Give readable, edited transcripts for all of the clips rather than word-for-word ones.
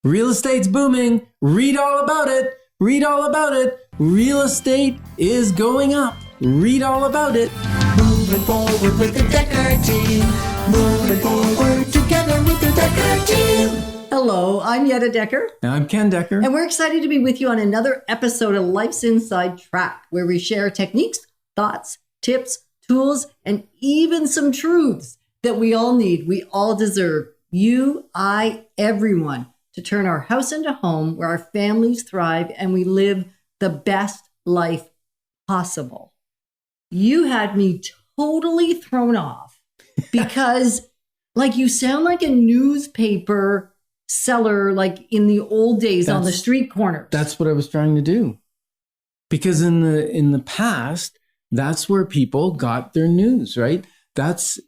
Real estate's booming. Read all about it. Read all about it. Real estate is going up. Read all about it. Moving forward with the Decker team. Moving forward together with the Decker team. Hello, I'm Yetta Decker. And I'm Ken Decker. And we're excited to be with you on another episode of Life's Inside Track, where we share techniques, thoughts, tips, tools, and even some truths that we all need, we all deserve, you, I, everyone, to turn our house into home where our families thrive and we live the best life possible. You had me totally thrown off because you sound like a newspaper seller, like in the old days on the street corners. That's what I was trying to do. Because in the past, that's where people got their news, right?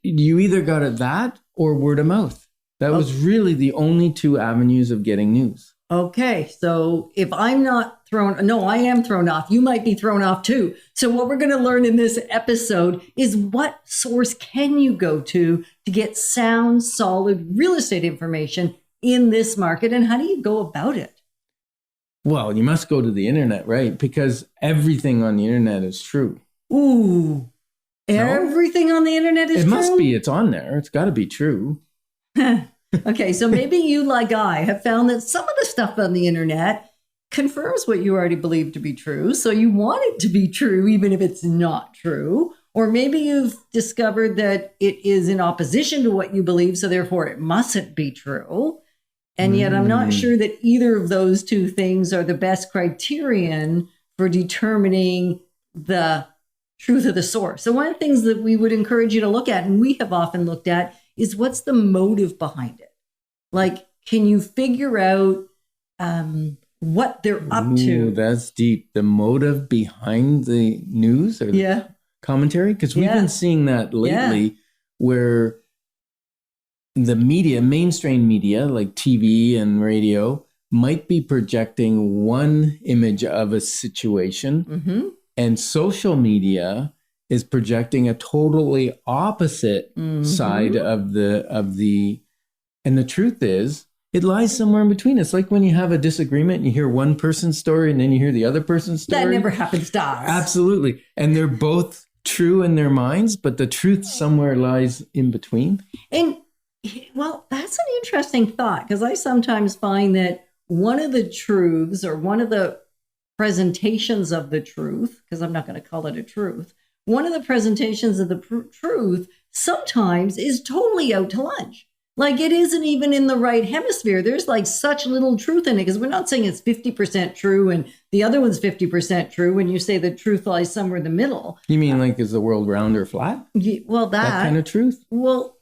You either got it that or word of mouth. That was really the only two avenues of getting news. Okay, so if I'm not I am thrown off. You might be thrown off too. So what we're going to learn in this episode is what source can you go to get sound, solid real estate information in this market, and how do you go about it? Well, you must go to the internet, right? Because everything on the internet is true. Ooh, everything on the internet is true? It must be. It's on there. It's got to be true. Okay, so maybe you, like I, have found that some of the stuff on the internet confirms what you already believe to be true. So you want it to be true, even if it's not true. Or maybe you've discovered that it is in opposition to what you believe, so therefore it mustn't be true. And yet I'm not sure that either of those two things are the best criterion for determining the truth of the source. So one of the things that we would encourage you to look at, and we have often looked at, is what's the motive behind it? Like, can you figure out what they're up to? That's deep. The motive behind the news or the commentary? Because we've been seeing that lately where the media, mainstream media like TV and radio, might be projecting one image of a situation, and social media is projecting a totally opposite side of the, and the truth is, it lies somewhere in between. It's like when you have a disagreement and you hear one person's story and then you hear the other person's story. That never happens to us. Absolutely. And they're both true in their minds, but the truth somewhere lies in between. And well, that's an interesting thought, because I sometimes find that one of the truths or one of the presentations of the truth, because I'm not going to call it a truth, one of the presentations of the truth sometimes is totally out to lunch. Like it isn't even in the right hemisphere. There's like such little truth in it, because we're not saying it's 50% true and the other one's 50% true when you say the truth lies somewhere in the middle. You mean like is the world round or flat? Well, that kind of truth? Well,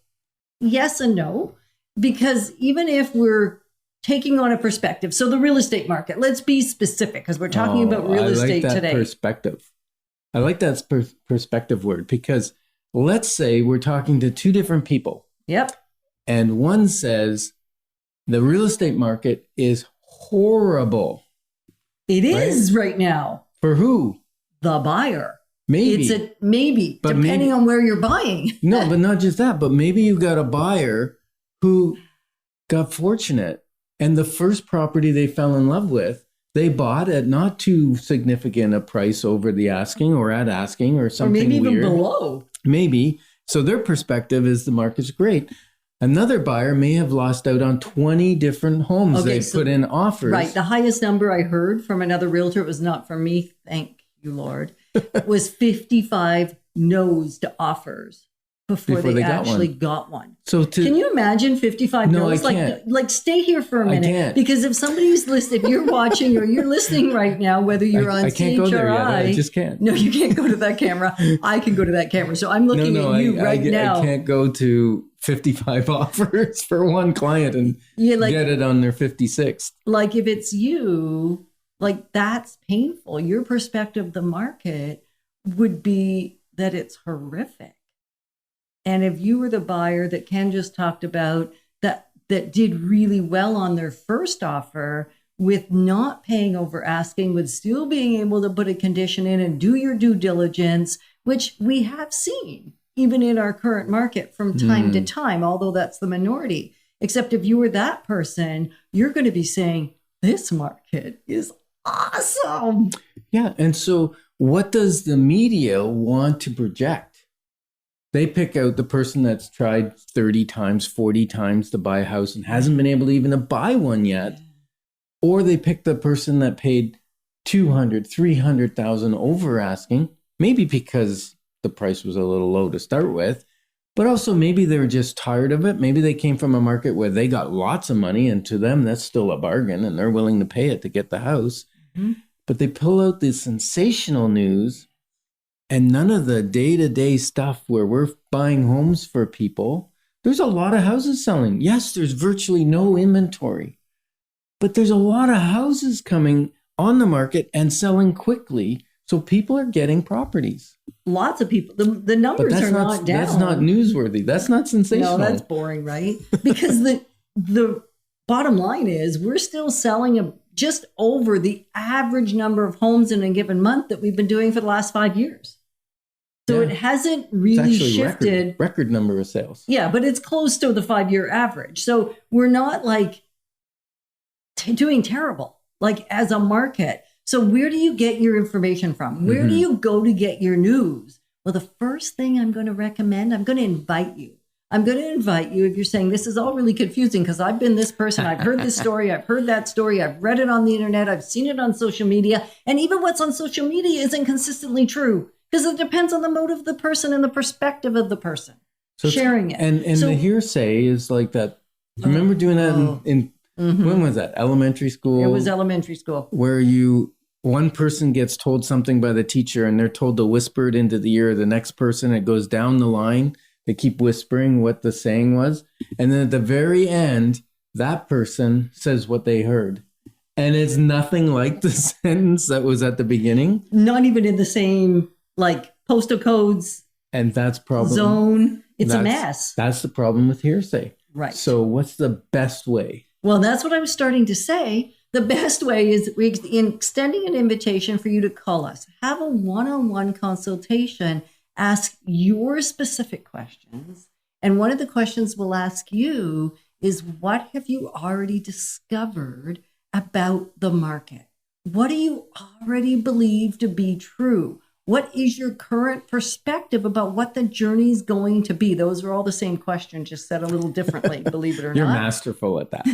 yes and no, because even if we're taking on a perspective, so the real estate market, let's be specific because we're talking about real estate today. Perspective. I like that perspective word, because let's say we're talking to two different people. Yep. And one says the real estate market is horrible. It is right now. For who? The buyer. Maybe. It's a maybe, but depending on where you're buying. No, but not just that. But maybe you've got a buyer who got fortunate and the first property they fell in love with, they bought at not too significant a price over the asking or at asking or something weird. Or maybe even below. Maybe. So their perspective is the market's great. Another buyer may have lost out on 20 different homes they've put in offers. Right. The highest number I heard from another realtor, it was not from me, thank you, Lord, was 55 no's to offers before they actually got one. So can you imagine 55 no's? I can't. Like stay here for a minute. I can't. Because if somebody's listening, if you're watching or you're listening right now, whether you're on I can't go there yet. I just can't. No, you can't go to that camera. I can go to that camera. So I'm looking at you right now. I can't go to 55 offers for one client and get it on their 56th. Like if it's you, like that's painful. Your perspective of the market would be that it's horrific. And if you were the buyer that Ken just talked about that did really well on their first offer with not paying over asking, with still being able to put a condition in and do your due diligence, which we have seen even in our current market from time to time, although that's the minority. Except if you were that person, you're going to be saying, this market is awesome. Yeah. And so what does the media want to project? They pick out the person that's tried 30 times, 40 times to buy a house and hasn't been able to even to buy one yet. Or they pick the person that paid 200, 300,000 over asking, maybe because the price was a little low to start with, but also maybe they were just tired of it. Maybe they came from a market where they got lots of money, and to them, that's still a bargain, and they're willing to pay it to get the house. Mm-hmm. But they pull out the sensational news and none of the day-to-day stuff where we're buying homes for people. There's a lot of houses selling. Yes, there's virtually no inventory, but there's a lot of houses coming on the market and selling quickly. So people are getting properties. Lots of people. The numbers are not down. That's not newsworthy. That's not sensational. No, that's boring, right? Because the bottom line is we're still selling just over the average number of homes in a given month that we've been doing for the last 5 years. So it hasn't really shifted. Record number of sales. Yeah, but it's close to the 5-year average. So we're not like doing terrible, like as a market. So where do you get your information from? Where do you go to get your news? Well, the first thing I'm going to recommend, I'm going to invite you. If you're saying this is all really confusing because I've been this person, I've heard this story, I've heard that story, I've read it on the internet, I've seen it on social media, and even what's on social media isn't consistently true because it depends on the motive of the person and the perspective of the person sharing it. And so, the hearsay is like that. Remember doing that in when was that? Elementary school? It was elementary school. Where one person gets told something by the teacher and they're told to whisper it into the ear of the next person. It goes down the line. They keep whispering what the saying was. And then at the very end, that person says what they heard. And it's nothing like the sentence that was at the beginning. Not even in the same, like, postal codes. And that's probably zone. It's a mess. That's the problem with hearsay. Right. So what's the best way? Well, that's what I was starting to say. The best way is extending an invitation for you to call us. Have a one-on-one consultation. Ask your specific questions. And one of the questions we'll ask you is, what have you already discovered about the market? What do you already believe to be true? What is your current perspective about what the journey is going to be? Those are all the same questions, just said a little differently, believe it or You're not. You're masterful at that.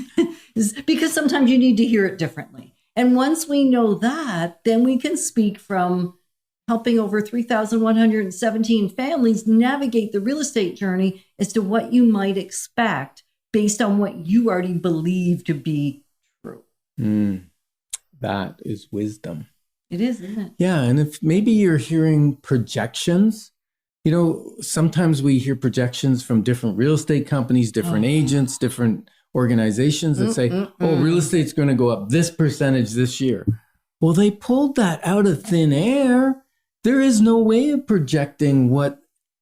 Because sometimes you need to hear it differently. And once we know that, then we can speak from helping over 3,117 families navigate the real estate journey as to what you might expect based on what you already believe to be true. That is wisdom. It is, isn't it? Yeah. And if maybe you're hearing projections, sometimes we hear projections from different real estate companies, different agents, different organizations that say, real estate's going to go up this percentage this year. Well, they pulled that out of thin air. There is no way of projecting what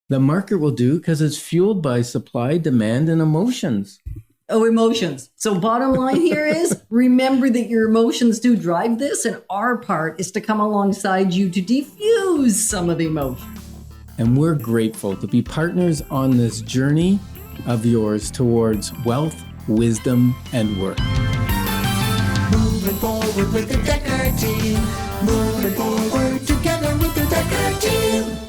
the market will do because it's fueled by supply, demand, and emotions. Oh, emotions. So bottom line here is remember that your emotions do drive this, and our part is to come alongside you to diffuse some of the emotions. And we're grateful to be partners on this journey of yours towards wealth, wisdom, and work. Moving forward with the Decker team. Moving forward together with the Decker team.